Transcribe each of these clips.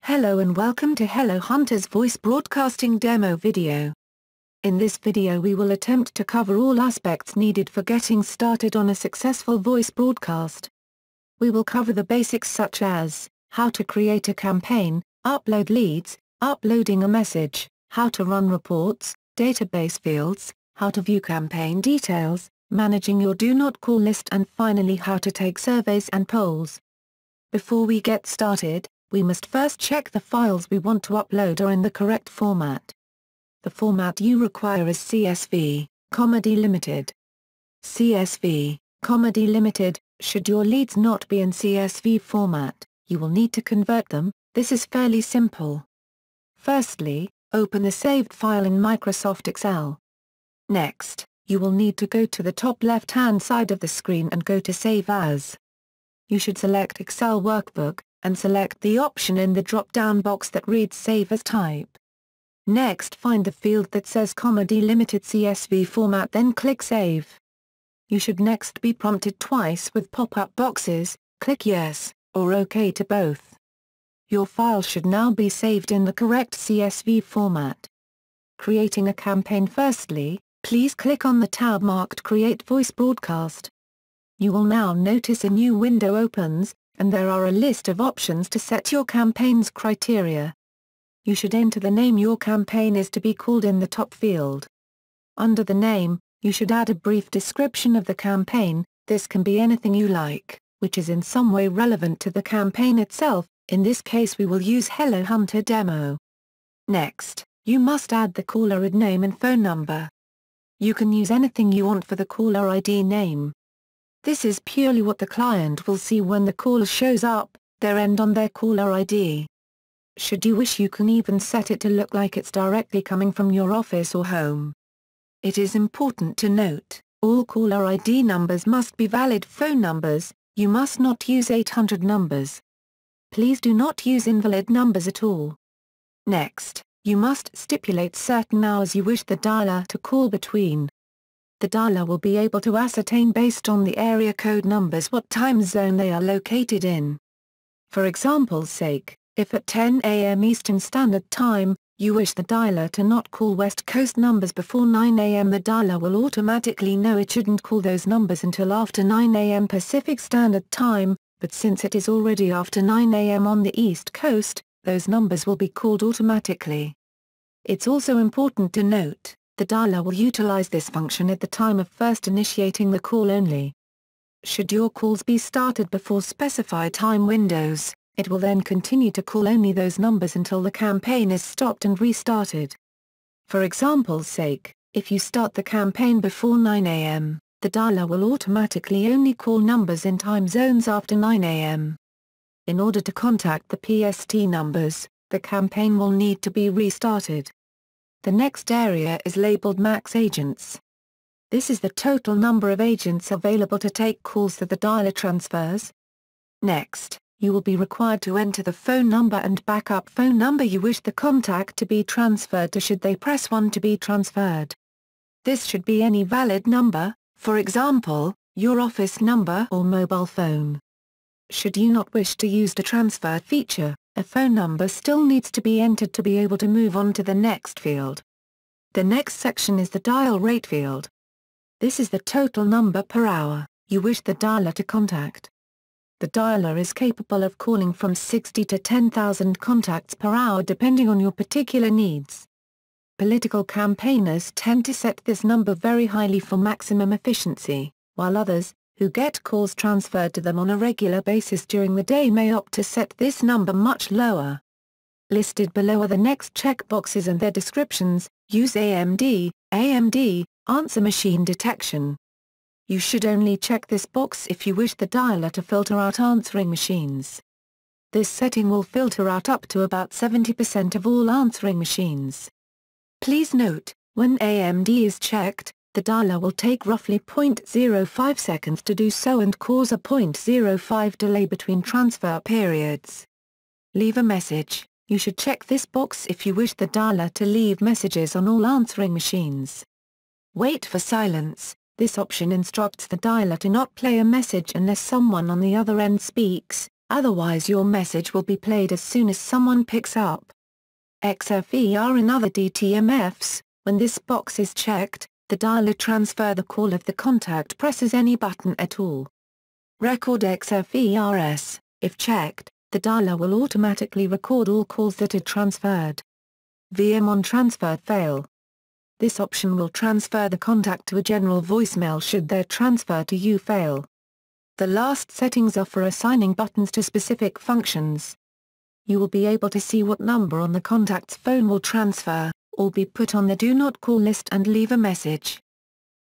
Hello and welcome to Hello Hunter's voice broadcasting demo video. In this video we will attempt to cover all aspects needed for getting started on a successful voice broadcast. We will cover the basics such as, how to create a campaign, upload leads, uploading a message, how to run reports, database fields, how to view campaign details, managing your do not call list, and finally how to take surveys and polls. Before we get started, we must first check the files we want to upload are in the correct format. The format you require is CSV, delimited. CSV, delimited. Should your leads not be in CSV format, you will need to convert them. This is fairly simple. Firstly, open the saved file in Microsoft Excel. Next, you will need to go to the top left-hand side of the screen and go to Save As. You should select Excel Workbook, and select the option in the drop-down box that reads Save As Type. Next, find the field that says delimited CSV format, then click Save. You should next be prompted twice with pop-up boxes, click Yes, or OK to both. Your file should now be saved in the correct CSV format. Creating a campaign. Firstly, please click on the tab marked Create Voice Broadcast. You will now notice a new window opens, and there are a list of options to set your campaign's criteria. You should enter the name your campaign is to be called in the top field. Under the name, you should add a brief description of the campaign. This can be anything you like, which is in some way relevant to the campaign itself. In this case we will use Hello Hunter Demo. Next, you must add the caller ID name and phone number. You can use anything you want for the caller ID name. This is purely what the client will see when the caller shows up, their end on their caller ID. Should you wish, you can even set it to look like it's directly coming from your office or home. It is important to note, all caller ID numbers must be valid phone numbers. You must not use 800 numbers. Please do not use invalid numbers at all. Next, you must stipulate certain hours you wish the dialer to call between. The dialer will be able to ascertain based on the area code numbers what time zone they are located in. For example's sake, if at 10 a.m. Eastern Standard Time, you wish the dialer to not call West Coast numbers before 9 a.m., the dialer will automatically know it shouldn't call those numbers until after 9 a.m. Pacific Standard Time, but since it is already after 9 a.m. on the East Coast, those numbers will be called automatically. It's also important to note, the dialer will utilize this function at the time of first initiating the call only. Should your calls be started before specified time windows, it will then continue to call only those numbers until the campaign is stopped and restarted. For example's sake, if you start the campaign before 9 a.m., the dialer will automatically only call numbers in time zones after 9 a.m. In order to contact the PST numbers, the campaign will need to be restarted. The next area is labeled Max Agents. This is the total number of agents available to take calls that the dialer transfers. Next, you will be required to enter the phone number and backup phone number you wish the contact to be transferred to should they press 1 to be transferred. This should be any valid number, for example, your office number or mobile phone. Should you not wish to use the transfer feature, a phone number still needs to be entered to be able to move on to the next field. The next section is the dial rate field. This is the total number per hour you wish the dialer to contact. The dialer is capable of calling from 60 to 10,000 contacts per hour depending on your particular needs. Political campaigners tend to set this number very highly for maximum efficiency, while others, who get calls transferred to them on a regular basis during the day, may opt to set this number much lower. Listed below are the next checkboxes and their descriptions. Use AMD, answer machine detection. You should only check this box if you wish the dialer to filter out answering machines. This setting will filter out up to about 70% of all answering machines. Please note, when AMD is checked, the dialer will take roughly 0.05 seconds to do so and cause a 0.05 delay between transfer periods. Leave a message. You should check this box if you wish the dialer to leave messages on all answering machines. Wait for silence. This option instructs the dialer to not play a message unless someone on the other end speaks, otherwise your message will be played as soon as someone picks up. XFER and other DTMFs, when this box is checked, the dialer transfer the call if the contact presses any button at all. Record XFERS, if checked, the dialer will automatically record all calls that are transferred. VM on transfer fail. This option will transfer the contact to a general voicemail should their transfer to you fail. The last settings are for assigning buttons to specific functions. You will be able to see what number on the contact's phone will transfer, or be put on the do not call list and leave a message.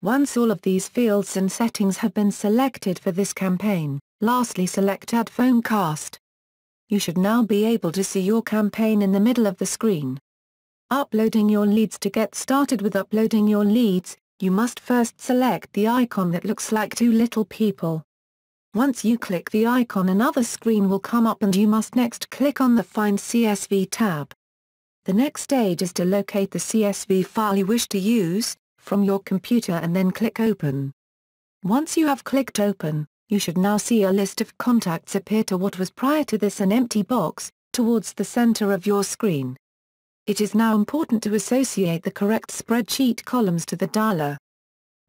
Once all of these fields and settings have been selected for this campaign, lastly select Add Phone Cast. You should now be able to see your campaign in the middle of the screen. Uploading your leads. To get started with uploading your leads, you must first select the icon that looks like two little people. Once you click the icon, another screen will come up and you must next click on the Find CSV tab. The next stage is to locate the CSV file you wish to use from your computer and then click Open. Once you have clicked Open, you should now see a list of contacts appear to what was prior to this an empty box, towards the center of your screen. It is now important to associate the correct spreadsheet columns to the dialer.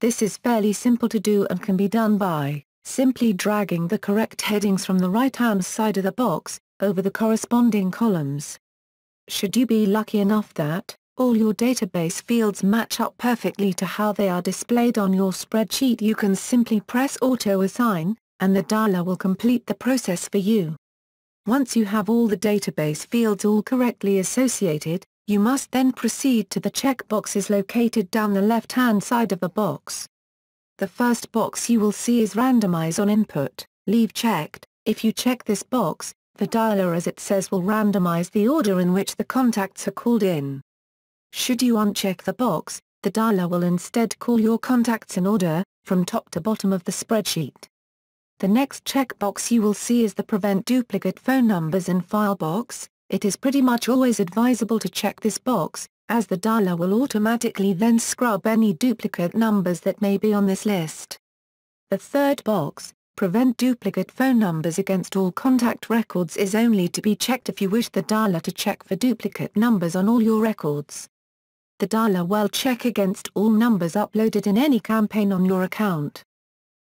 This is fairly simple to do and can be done by simply dragging the correct headings from the right-hand side of the box over the corresponding columns. Should you be lucky enough that all your database fields match up perfectly to how they are displayed on your spreadsheet, you can simply press Auto Assign, and the dialer will complete the process for you. Once you have all the database fields all correctly associated, you must then proceed to the checkboxes located down the left-hand side of the box. The first box you will see is Randomize on Input, Leave checked. If you check this box, the dialer as it says will randomize the order in which the contacts are called in. Should you uncheck the box, the dialer will instead call your contacts in order, from top to bottom of the spreadsheet. The next checkbox you will see is the Prevent Duplicate Phone Numbers in File box. It is pretty much always advisable to check this box, as the dialer will automatically then scrub any duplicate numbers that may be on this list. The third box, Prevent Duplicate Phone Numbers Against All Contact Records, is only to be checked if you wish the dialer to check for duplicate numbers on all your records. The dialer will check against all numbers uploaded in any campaign on your account.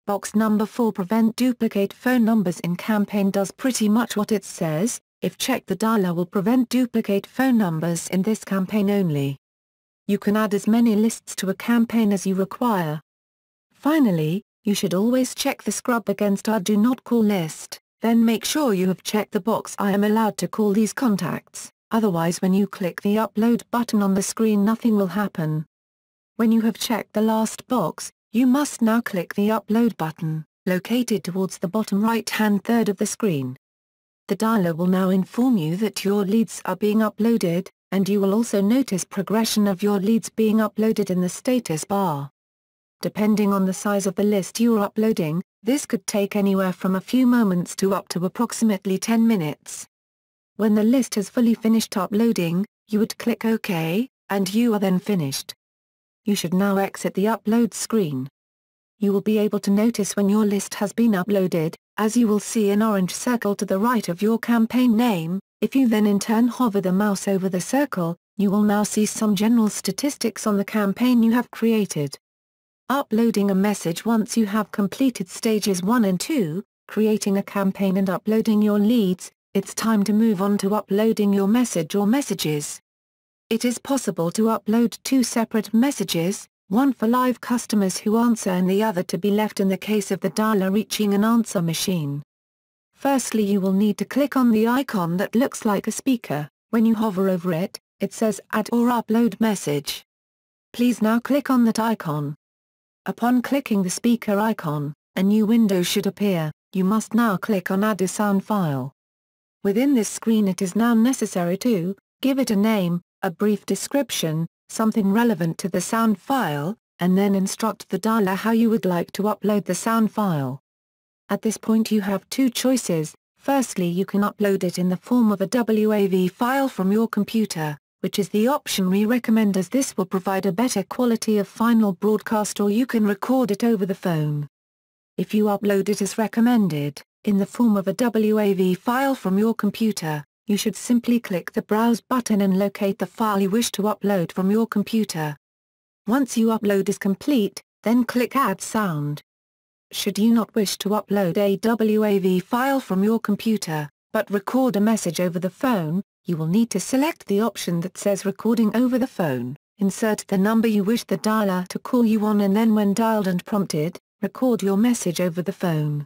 Box number 4, Prevent Duplicate Phone Numbers in Campaign, does pretty much what it says. If checked, the dialer will prevent duplicate phone numbers in this campaign only. You can add as many lists to a campaign as you require. Finally, you should always check the scrub against our do not call list, then make sure you have checked the box I am allowed to call these contacts. Otherwise, when you click the upload button on the screen, nothing will happen. When you have checked the last box, you must now click the upload button, located towards the bottom right-hand third of the screen. The dialer will now inform you that your leads are being uploaded, and you will also notice progression of your leads being uploaded in the status bar. Depending on the size of the list you are uploading, this could take anywhere from a few moments to up to approximately 10 minutes. When the list has fully finished uploading, you would click OK, and you are then finished. You should now exit the upload screen. You will be able to notice when your list has been uploaded, as you will see an orange circle to the right of your campaign name. If you then in turn hover the mouse over the circle, you will now see some general statistics on the campaign you have created. Uploading a message. Once you have completed stages 1 and 2, creating a campaign and uploading your leads, it's time to move on to uploading your message or messages. It is possible to upload 2 separate messages, one for live customers who answer and the other to be left in the case of the dialer reaching an answer machine. Firstly, you will need to click on the icon that looks like a speaker. When you hover over it, it says Add or Upload Message. Please now click on that icon. Upon clicking the speaker icon, a new window should appear. You must now click on Add a Sound File. Within this screen, it is now necessary to give it a name, a brief description, something relevant to the sound file, and then instruct the dialer how you would like to upload the sound file. At this point you have 2 choices. Firstly, you can upload it in the form of a WAV file from your computer, which is the option we recommend as this will provide a better quality of final broadcast, or you can record it over the phone. If you upload it as recommended, in the form of a WAV file from your computer, you should simply click the Browse button and locate the file you wish to upload from your computer. Once your upload is complete, then click Add Sound. Should you not wish to upload a WAV file from your computer, but record a message over the phone, you will need to select the option that says Recording over the phone, insert the number you wish the dialer to call you on, and then when dialed and prompted, record your message over the phone.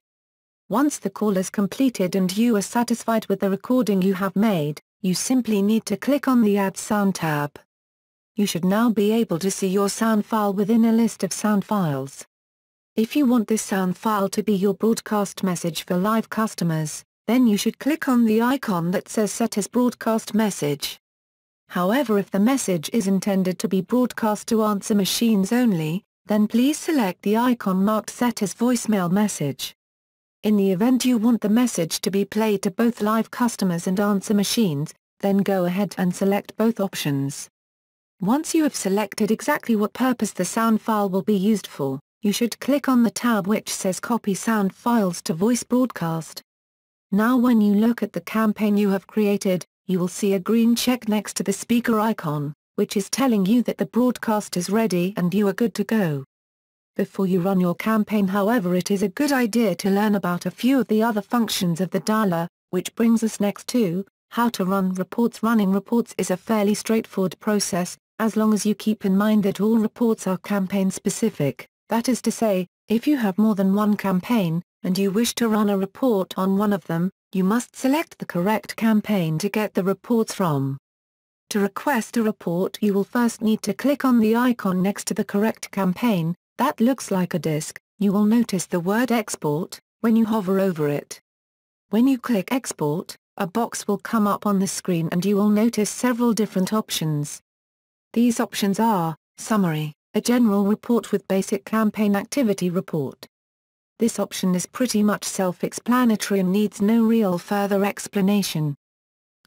Once the call is completed and you are satisfied with the recording you have made, you simply need to click on the Add Sound tab. You should now be able to see your sound file within a list of sound files. If you want this sound file to be your broadcast message for live customers, then you should click on the icon that says Set as Broadcast Message. However, if the message is intended to be broadcast to answer machines only, then please select the icon marked Set as Voicemail Message. In the event you want the message to be played to both live customers and answer machines, then go ahead and select both options. Once you have selected exactly what purpose the sound file will be used for, you should click on the tab which says Copy Sound Files to Voice Broadcast. Now when you look at the campaign you have created, you will see a green check next to the speaker icon, which is telling you that the broadcast is ready and you are good to go. Before you run your campaign, however, it is a good idea to learn about a few of the other functions of the dialer, which brings us next to how to run reports. Running reports is a fairly straightforward process, as long as you keep in mind that all reports are campaign specific. That is to say, if you have more than one campaign, and you wish to run a report on one of them, you must select the correct campaign to get the reports from. To request a report, you will first need to click on the icon next to the correct campaign. That looks like a disk. You will notice the word Export when you hover over it. When you click Export, a box will come up on the screen and you will notice several different options. These options are Summary, a general report with basic campaign activity report. This option is pretty much self-explanatory and needs no real further explanation.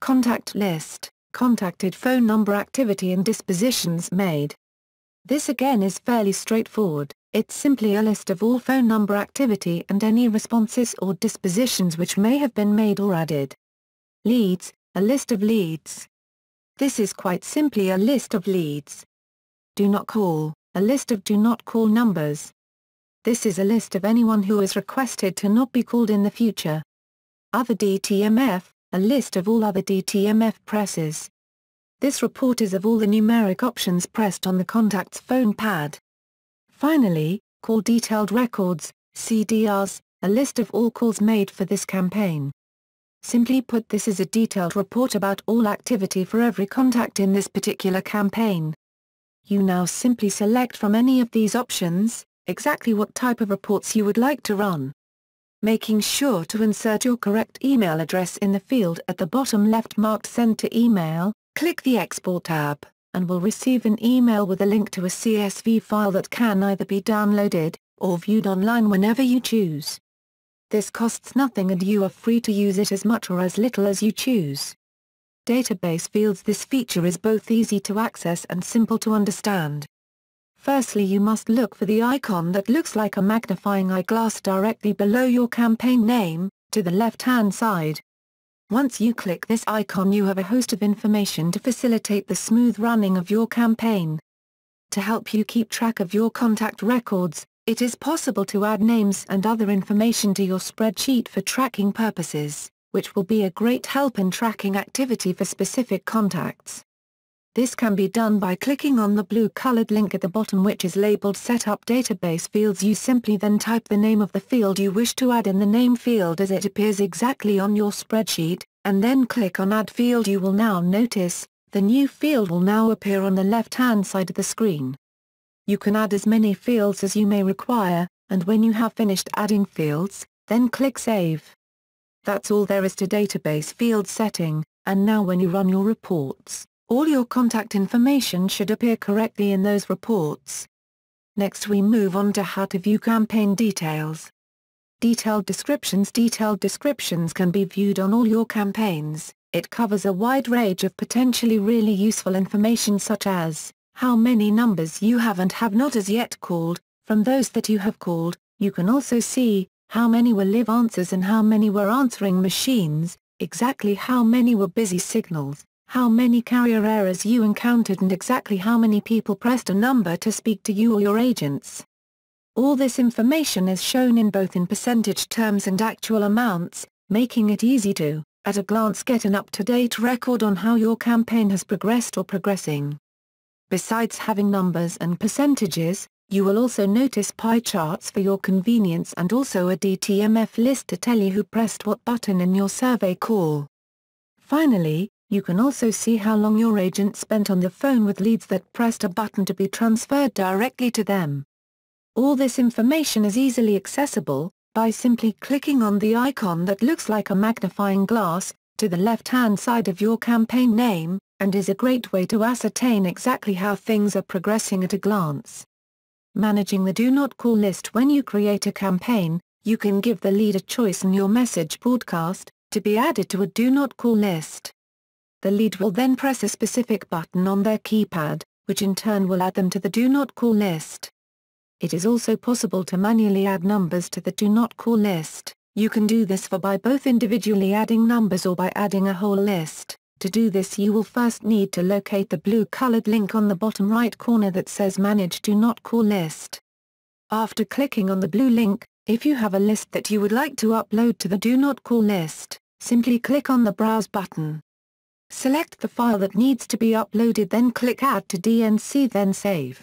Contact List, contacted phone number activity and dispositions made. This again is fairly straightforward. It's simply a list of all phone number activity and any responses or dispositions which may have been made or added. Leads, a list of leads. This is quite simply a list of leads. Do not call, a list of do not call numbers. This is a list of anyone who is requested to not be called in the future. Other DTMF, a list of all other DTMF presses. This report is of all the numeric options pressed on the contact's phone pad. Finally, Call Detailed Records, CDRs, a list of all calls made for this campaign. Simply put, this is a detailed report about all activity for every contact in this particular campaign. You now simply select from any of these options, exactly what type of reports you would like to run. Making sure to insert your correct email address in the field at the bottom left marked Send to Email, click the Export tab, and will receive an email with a link to a CSV file that can either be downloaded, or viewed online whenever you choose. This costs nothing and you are free to use it as much or as little as you choose. Database fields. This feature is both easy to access and simple to understand. Firstly, you must look for the icon that looks like a magnifying eyeglass directly below your campaign name, to the left-hand side. Once you click this icon, you have a host of information to facilitate the smooth running of your campaign. To help you keep track of your contact records, it is possible to add names and other information to your spreadsheet for tracking purposes, which will be a great help in tracking activity for specific contacts. This can be done by clicking on the blue-colored link at the bottom which is labeled Set up Database Fields. You simply then type the name of the field you wish to add in the name field as it appears exactly on your spreadsheet, and then click on Add Field. You will now notice, the new field will now appear on the left-hand side of the screen. You can add as many fields as you may require, and when you have finished adding fields, then click Save. That's all there is to database field setting, and now when you run your reports, all your contact information should appear correctly in those reports. Next we move on to how to view campaign details. Detailed descriptions. Detailed descriptions can be viewed on all your campaigns. It covers a wide range of potentially really useful information such as how many numbers you have and have not as yet called. From those that you have called, you can also see how many were live answers and how many were answering machines, exactly how many were busy signals, how many carrier errors you encountered and exactly how many people pressed a number to speak to you or your agents. All this information is shown in both in percentage terms and actual amounts, making it easy to, at a glance, get an up-to-date record on how your campaign has progressed or progressing. Besides having numbers and percentages, you will also notice pie charts for your convenience and also a DTMF list to tell you who pressed what button in your survey call. Finally, you can also see how long your agent spent on the phone with leads that pressed a button to be transferred directly to them. All this information is easily accessible by simply clicking on the icon that looks like a magnifying glass to the left-hand side of your campaign name, and is a great way to ascertain exactly how things are progressing at a glance. Managing the Do Not Call list. When you create a campaign, you can give the lead a choice in your message broadcast to be added to a Do Not Call list. The lead will then press a specific button on their keypad, which in turn will add them to the Do Not Call list. It is also possible to manually add numbers to the Do Not Call list. You can do this by both individually adding numbers or by adding a whole list. To do this, you will first need to locate the blue-colored link on the bottom right corner that says Manage Do Not Call List. After clicking on the blue link, if you have a list that you would like to upload to the Do Not Call list, simply click on the Browse button. Select the file that needs to be uploaded, then click Add to DNC, then Save.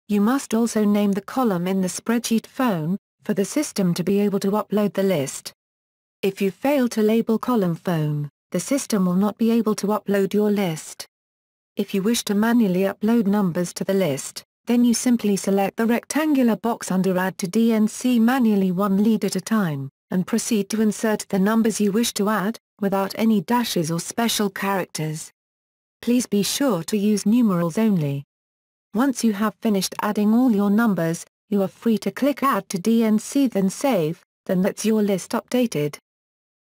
You must also name the column in the spreadsheet Phone, for the system to be able to upload the list. If you fail to label column Phone, the system will not be able to upload your list. If you wish to manually upload numbers to the list, then you simply select the rectangular box under Add to DNC manually, one lead at a time, and proceed to insert the numbers you wish to add, without any dashes or special characters. Please be sure to use numerals only. Once you have finished adding all your numbers, you are free to click Add to DNC, then Save, then that's your list updated.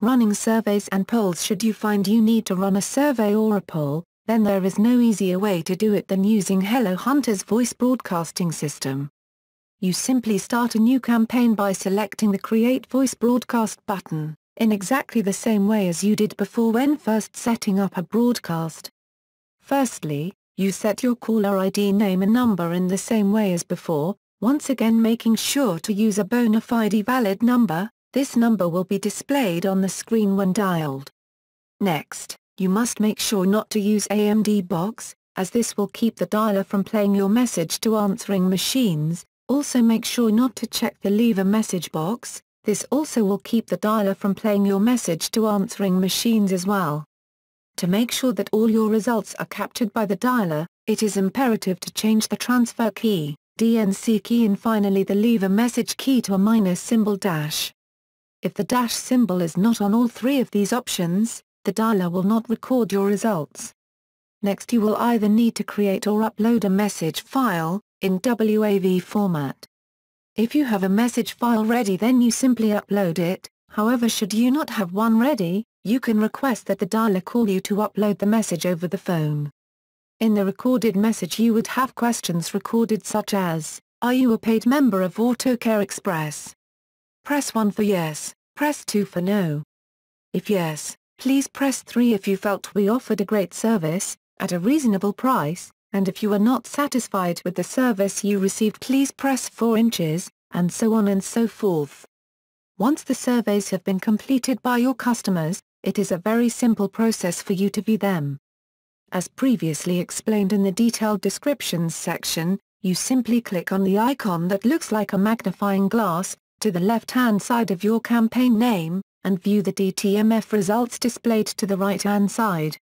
Running surveys and polls. Should you find you need to run a survey or a poll, then there is no easier way to do it than using Hello Hunter's voice broadcasting system. You simply start a new campaign by selecting the Create Voice Broadcast button, in exactly the same way as you did before when first setting up a broadcast. Firstly, you set your caller ID name and number in the same way as before, once again making sure to use a bona fide valid number. This number will be displayed on the screen when dialed. Next, you must make sure not to use AMD box, as this will keep the dialer from playing your message to answering machines. Also make sure not to check the Leave a Message box, this also will keep the dialer from playing your message to answering machines as well. To make sure that all your results are captured by the dialer, it is imperative to change the transfer key, DNC key, and finally the Leave a Message key to a minus symbol dash. If the dash symbol is not on all three of these options, the dialer will not record your results. Next, you will either need to create or upload a message file, in WAV format. If you have a message file ready, then you simply upload it. However, should you not have one ready, you can request that the dialer call you to upload the message over the phone. In the recorded message you would have questions recorded such as, are you a paid member of AutoCare Express? Press 1 for yes, press 2 for no. If yes, please press 3 if you felt we offered a great service, at a reasonable price, and if you are not satisfied with the service you received, please press 4 inches, and so on and so forth. Once the surveys have been completed by your customers, it is a very simple process for you to view them. As previously explained in the detailed descriptions section, you simply click on the icon that looks like a magnifying glass, to the left-hand side of your campaign name, and view the DTMF results displayed to the right-hand side.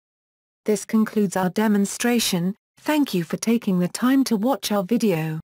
This concludes our demonstration. Thank you for taking the time to watch our video.